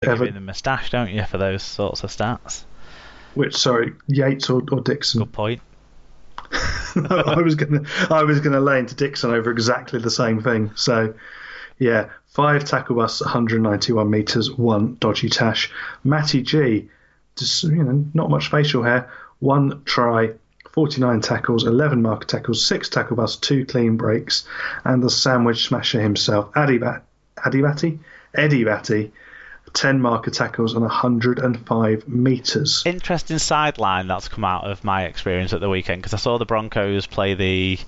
Give ever. you the moustache, don't you, for those sorts of stats? Which, sorry, Yates or Dixon? Good point. I was gonna lay into Dixon over exactly the same thing. So yeah, 5 tackle busts, 191 meters, 1 dodgy tash. Matty G, just not much facial hair, 1 try, 49 tackles, 11 marker tackles, 6 tackle busts, 2 clean breaks, and the sandwich smasher himself, Eddie Batty, 10 marker tackles and 105 meters. Interesting sideline that's come out of my experience at the weekend, because I saw the Broncos play the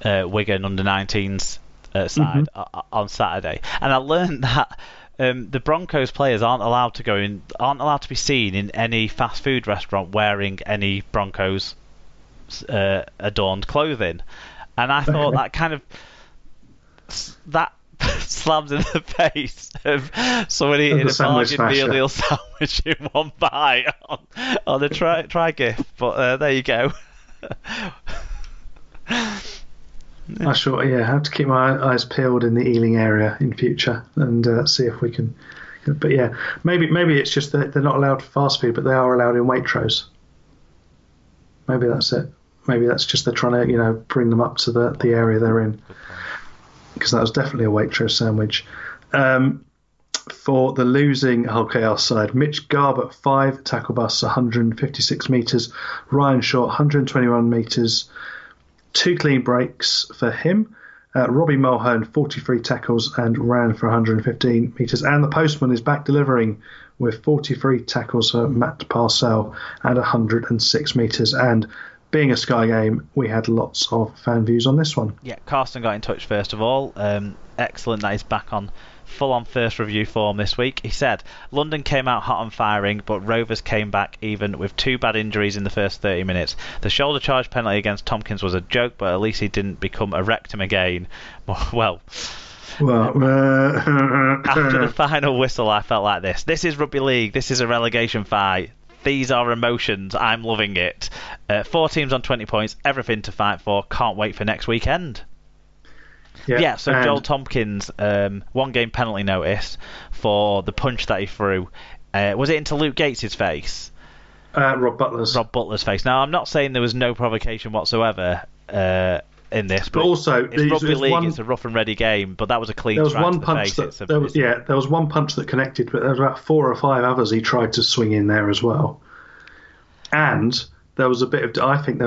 Wigan under-19s side on Saturday, and I learned that the Broncos players aren't allowed to be seen in any fast food restaurant wearing any Broncos adorned clothing, and I thought that kind of that slams in the face of someone eating a bargain meal sandwich in one bite on the try gift. But there you go. I have to keep my eyes peeled in the Ealing area in future and see if we can. But yeah, maybe it's just that they're not allowed fast food, but they are allowed in Waitrose. Maybe that's it. Maybe that's just they're trying to bring them up to the area they're in. Because that was definitely a Waitrose sandwich. For the losing Hull Chaos side, Mitch Garbutt, 5 tackle busts, 156 metres. Ryan Short, 121 metres. 2 clean breaks for him. Robbie Mulhern, 43 tackles and ran for 115 metres. And the postman is back delivering with 43 tackles for Matt Parcell and 106 metres. And being a Sky game, we had lots of fan views on this one. Yeah, Carsten got in touch first of all. Excellent that he's back on full-on first review form this week. He said, London came out hot and firing, but Rovers came back even with 2 bad injuries in the first 30 minutes. The shoulder charge penalty against Tompkins was a joke, but at least he didn't become a rectum again. Well, after the final whistle, I felt like this. This is Rugby League. This is a relegation fight. These are emotions. I'm loving it. 4 teams on 20 points. Everything to fight for. Can't wait for next weekend. Yeah, so Joel Tompkins, 1 game penalty notice for the punch that he threw. Was it into Luke Gates' face? Rob Butler's face. Now, I'm not saying there was no provocation whatsoever in this, but also it's Rugby League. It's a rough and ready game, but that was a clean strike. There was one punch that connected, but there was about 4 or 5 others he tried to swing in there as well. And there was a bit of, I think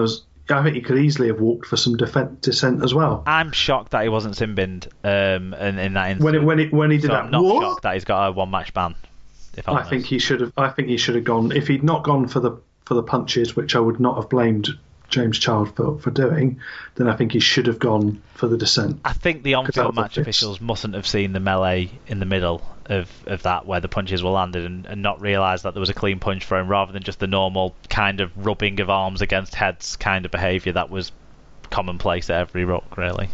he could easily have walked for some dissent as well. I'm shocked that he wasn't sin-binned in that instance. When he did that, I'm not shocked that he's got a 1-match ban. I think he should have gone. If he'd not gone for the punches, which I would not have blamed James Child for doing, then I think he should have gone for the dissent. I think the on-field match officials mustn't have seen the melee in the middle of that where the punches were landed and not realised that there was a clean punch thrown rather than just the normal kind of rubbing of arms against heads kind of behaviour that was commonplace at every ruck, really.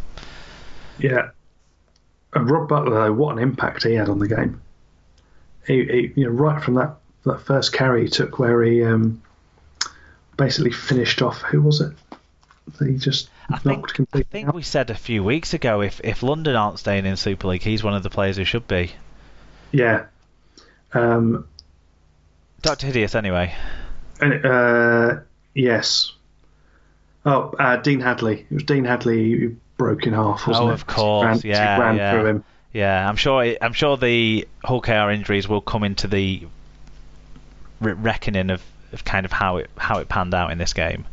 Yeah. And Rob Butler, though, what an impact he had on the game. He right from that first carry he took where he basically finished off. Who was it? He just knocked completely I think out. we said a few weeks ago if London aren't staying in Super League, he's one of the players who should be. Yeah. Dr. Hideous, anyway. Yes. Oh, Dean Hadley. It was Dean Hadley who broke in half, wasn't it? Oh, of course. He ran through him. Yeah, I'm sure the Hull KR injuries will come into the reckoning of kind of how it panned out in this game.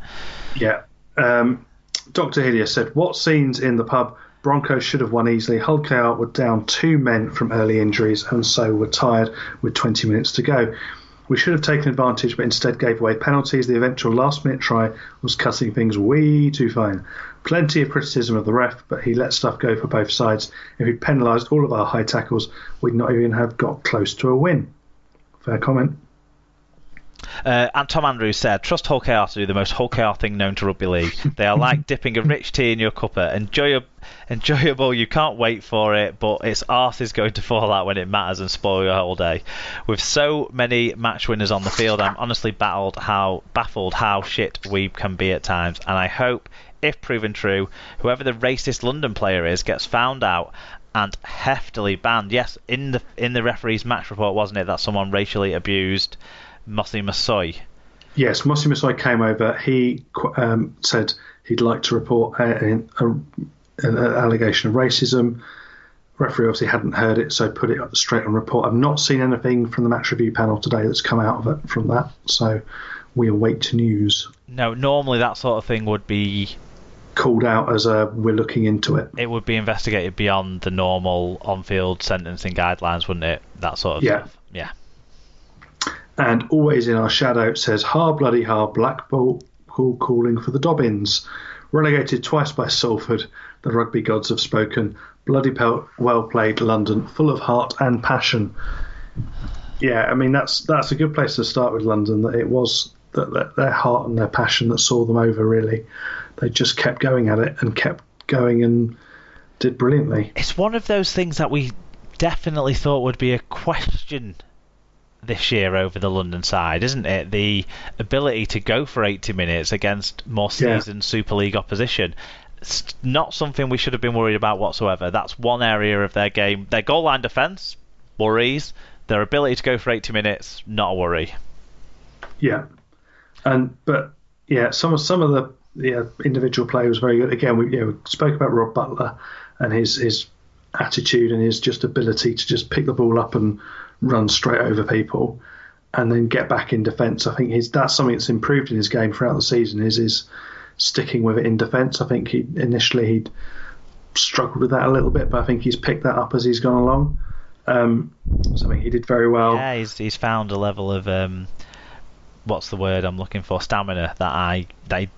Yeah. Dr. Hideous said, what scenes in the pub? Broncos should have won easily. Hull KR were down 2 men from early injuries and so were tired with 20 minutes to go. We should have taken advantage but instead gave away penalties. The eventual last-minute try was cutting things way too fine. Plenty of criticism of the ref, but he let stuff go for both sides. If he'd penalised all of our high tackles, we'd not even have got close to a win. Fair comment. And Tom Andrews said, trust Hull KR to do the most Hull KR thing known to Rugby League. They are like dipping a rich tea in your cuppa. Enjoyable, you can't wait for it, but its arse is going to fall out when it matters and spoil your whole day. With so many match winners on the field, I'm honestly baffled how shit we can be at times, and I hope, if proven true, whoever the racist London player is gets found out and heftily banned. Yes, in the referee's match report, wasn't it, that someone racially abused Mossy Masoi? Yes, Mossy Masoi came over. He said he'd like to report an allegation of racism. Referee obviously hadn't heard it, so put it straight on report. I've not seen anything from the match review panel today that's come out of it from that, so we await news. No, normally that sort of thing would be called out as we're looking into it. It would be investigated beyond the normal on-field sentencing guidelines, wouldn't it? That sort of stuff. Yeah. And always in our shadow it says, "Ha bloody ha, Blackpool calling for the Dobbins. Relegated twice by Salford, the rugby gods have spoken. Bloody well played, London, full of heart and passion." Yeah, I mean that's a good place to start with London. That it was that their heart and their passion that saw them over. Really, they just kept going at it and kept going and did brilliantly. It's one of those things that we definitely thought would be a question this year over the London side, isn't it? The ability to go for 80 minutes against more seasoned Super League opposition. It's not something we should have been worried about whatsoever. That's one area of their game. Their goal line defence, worries. Their ability to go for 80 minutes, not a worry. Yeah. Some of the individual play was very good. Again, we spoke about Rob Butler and his attitude and his just ability to just pick the ball up and run straight over people and then get back in defence. I think that's something that's improved in his game throughout the season, is sticking with it in defence. I think he'd struggled with that a little bit, but I think he's picked that up as he's gone along. So I think he did very well. Yeah, he's found a level of what's the word I'm looking for? Stamina that I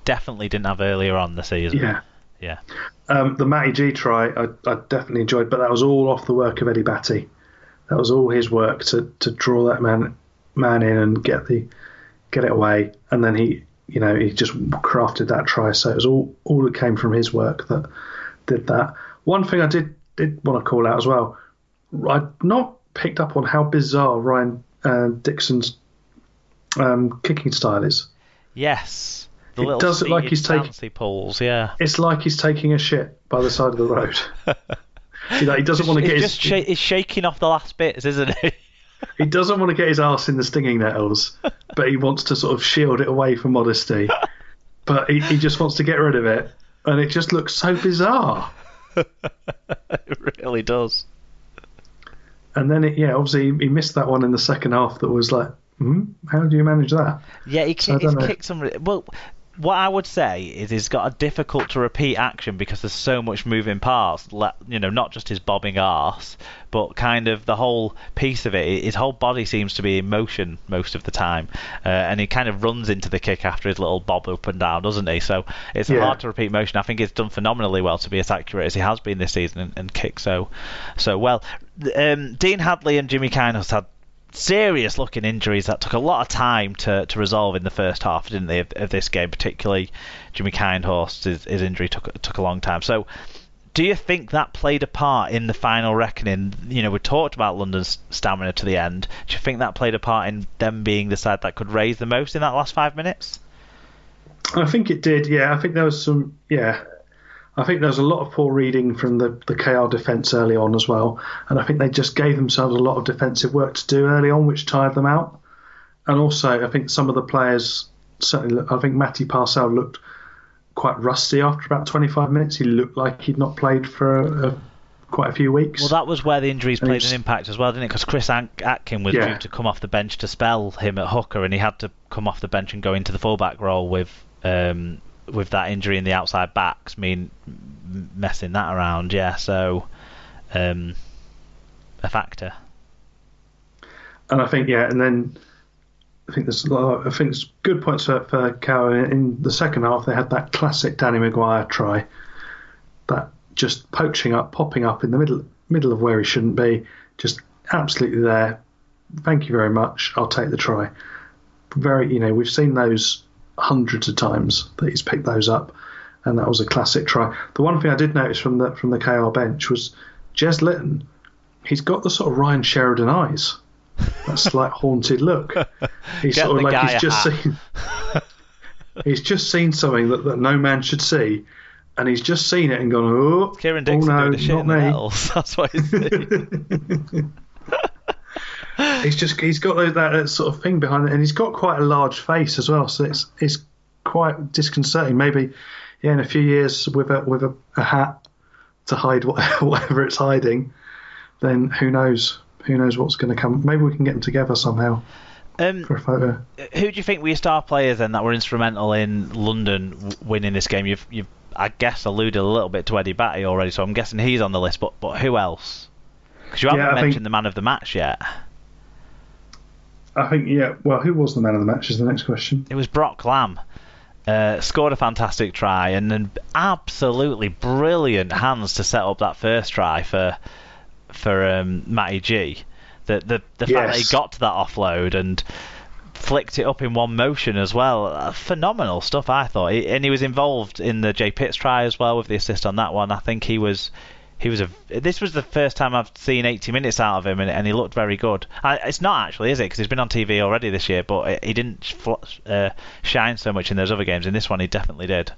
definitely didn't have earlier on the season. Yeah. The Matty G try I definitely enjoyed, but that was all off the work of Eddie Batty. That was all his work to draw that man in and get it away, and then he just crafted that try. So it was all that came from his work that did that. One thing I did want to call out as well, I'd not picked up on how bizarre Ryan Dixon's kicking style is. Yes. It does look like he's taking pulls, yeah. It's like he's taking a shit by the side of the road. He doesn't want to get he's shaking off the last bits, isn't he? He doesn't want to get his arse in the stinging nettles, but he wants to sort of shield it away from Modesty. But he just wants to get rid of it, and it just looks so bizarre. It really does. And then obviously he missed that one in the second half. That was like, how do you manage that? Yeah, he's kicked some. Well, what I would say is he's got a difficult to repeat action because there's so much moving parts. Not just his bobbing arse, but kind of the whole piece of it. His whole body seems to be in motion most of the time, and he kind of runs into the kick after his little bob up and down, doesn't he? So it's hard to repeat motion. I think he's done phenomenally well to be as accurate as he has been this season and kick so well. Dean Hadley and Jimmy Kinehurst had serious looking injuries that took a lot of time to resolve in the first half, didn't they, of this game? Particularly Jimmy Kinehurst's his injury took a long time. So do you think that played a part in the final reckoning? We talked about London's stamina to the end. Do you think that played a part in them being the side that could raise the most in that last 5 minutes? I think it did, I think there was I think there was a lot of poor reading from the KR defence early on as well, and I think they just gave themselves a lot of defensive work to do early on, which tired them out. And also, I think some of the players, certainly, I think Matty Parcell looked quite rusty after about 25 minutes. He looked like he'd not played for quite a few weeks. Well, that was where the injuries played an impact as well, didn't it? Because Chris Atkin was due to come off the bench to spell him at hooker, and he had to come off the bench and go into the fullback role with that injury in the outside backs, messing that around, so a factor. And I think, and then I think there's good points for Cowan. In the second half, they had that classic Danny Maguire try, that just popping up in the middle of where he shouldn't be, just absolutely there. Thank you very much. I'll take the try. We've seen those hundreds of times that he's picked those up, and that was a classic try. The one thing I did notice from the KR bench was Jez Litton. He's got the sort of Ryan Sheridan eyes, that slight haunted look. He's sort of like he's just seen something that no man should see, and he's just seen it and gone, oh, Kieran Dixon no, doing the shit not in the me. Helens. That's what he's doing. He's got that sort of thing behind it, and he's got quite a large face as well, so it's quite disconcerting. Maybe, yeah, in a few years with a hat to hide whatever it's hiding, then who knows? Who knows what's going to come? Maybe we can get them together somehow for a photo. Who do you think were your star players then that were instrumental in London winning this game? You've I guess alluded a little bit to Eddie Batty already, so I'm guessing he's on the list. But who else? Because you haven't mentioned the man of the match yet. I think, yeah. Well, who was the man of the match is the next question. It was Brock Lamb. Scored a fantastic try and then absolutely brilliant hands to set up that first try for Matty G. The fact that he got to that offload and flicked it up in one motion as well. Phenomenal stuff, I thought. And he was involved in the Jay Pitts try as well with the assist on that one. I think this was the first time I've seen 80 minutes out of him, and he looked very good. It's not actually, is it? Because he's been on TV already this year, but he didn't shine so much in those other games. In this one, he definitely did.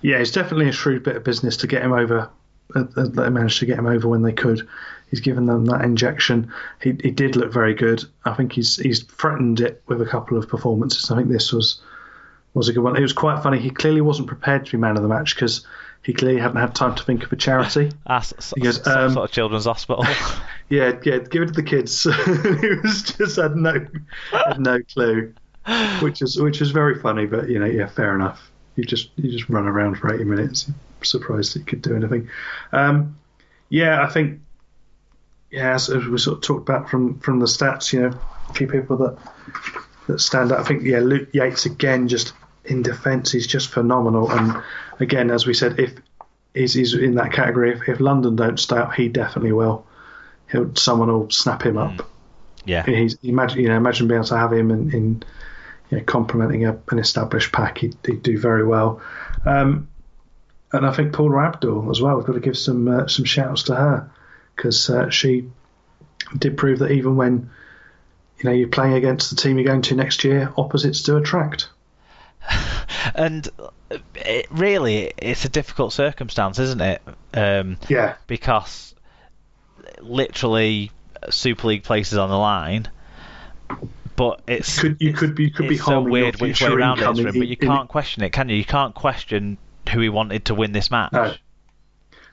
Yeah, it's definitely a shrewd bit of business to get him over. They managed to get him over when they could. He's given them that injection. He did look very good. I think he's threatened it with a couple of performances. I think this was a good one. It was quite funny. He clearly wasn't prepared to be man of the match because he clearly hadn't had time to think of a charity. Some sort of children's hospital. yeah, give it to the kids. He was just had no clue, which is very funny. But yeah, fair enough. You just run around for 80 minutes. I'm surprised he could do anything. I think. Yeah, as we sort of talked about from the stats, a few people that stand out. I think Luke Yates again, just in defence, he's just phenomenal. And again, as we said, if he's in that category, if London don't stay up, he definitely will. Someone will snap him up. Yeah, imagine being able to have him in complementing an established pack. He'd do very well. And I think Paula Abdul as well. We've got to give some shouts to her. Because she did prove that even when you're playing against the team you're going to next year, opposites do attract. And it's a difficult circumstance, isn't it? Yeah. Because literally Super League places on the line, but you could be so weird which way around it is for him. But you can't question it, can you? You can't question who he wanted to win this match. No.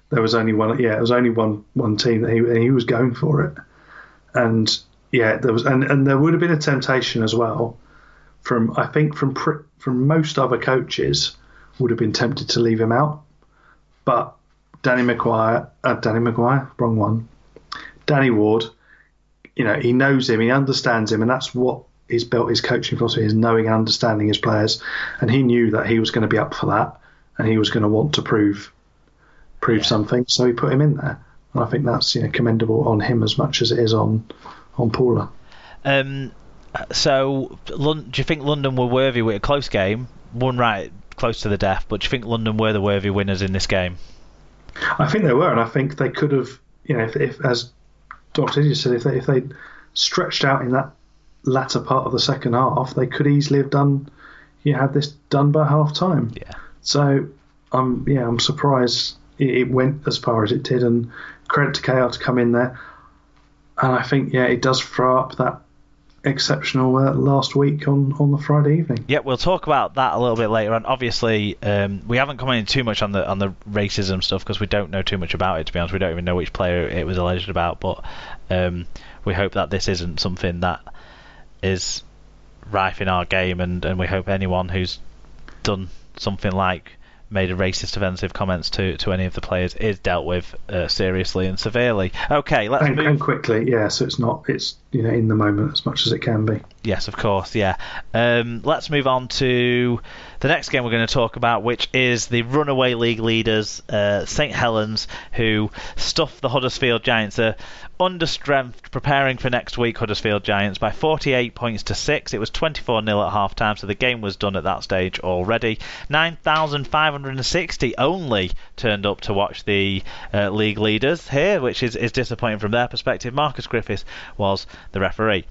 There was only one. Yeah, there was only one team that he was going for it, and there was, and there would have been a temptation as well. From most other coaches would have been tempted to leave him out, but Danny Ward, he knows him, he understands him, and that's what he's built his coaching philosophy is knowing and understanding his players, and he knew that he was going to be up for that, and he was going to want to prove something, so he put him in there. And I think that's commendable on him as much as it is on Paula. So, do you think London were worthy with a close game, won right close to the death? But do you think London were the worthy winners in this game? I think they were, and I think they could have. If as Dr. Idiot said, if they stretched out in that latter part of the second half, they could easily have done. Had this done by half time. Yeah. So I'm surprised it went as far as it did, and credit to KR to come in there. And I think it does throw up that exceptional last week on the Friday evening. Yeah, we'll talk about that a little bit later on. Obviously, we haven't come in too much on the racism stuff because we don't know too much about it. To be honest, we don't even know which player it was alleged about. But we hope that this isn't something that is rife in our game, and we hope anyone who's done something like made a racist offensive comments to any of the players is dealt with seriously and severely. Okay, let's move. And quickly, so it's in the moment as much as it can be. Yes, of course, yeah. Let's move on to the next game we're going to talk about, which is the runaway league leaders, St Helens, who stuffed the Huddersfield Giants. Under strength, preparing for next week, Huddersfield Giants, by 48 points to 6. It was 24-0 at half-time, so the game was done at that stage already. 9,560 only turned up to watch the league leaders here, which is disappointing from their perspective. Marcus Griffiths was the referee.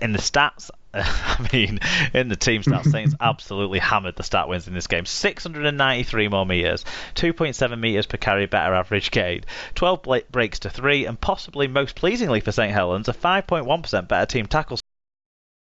In the stats, I mean, in the team stats, Saints absolutely hammered the stat wins in this game. 693 more metres, 2.7 metres per carry better average gain, 12 breaks to 3, and possibly most pleasingly for St Helens, a 5.1% better team tackle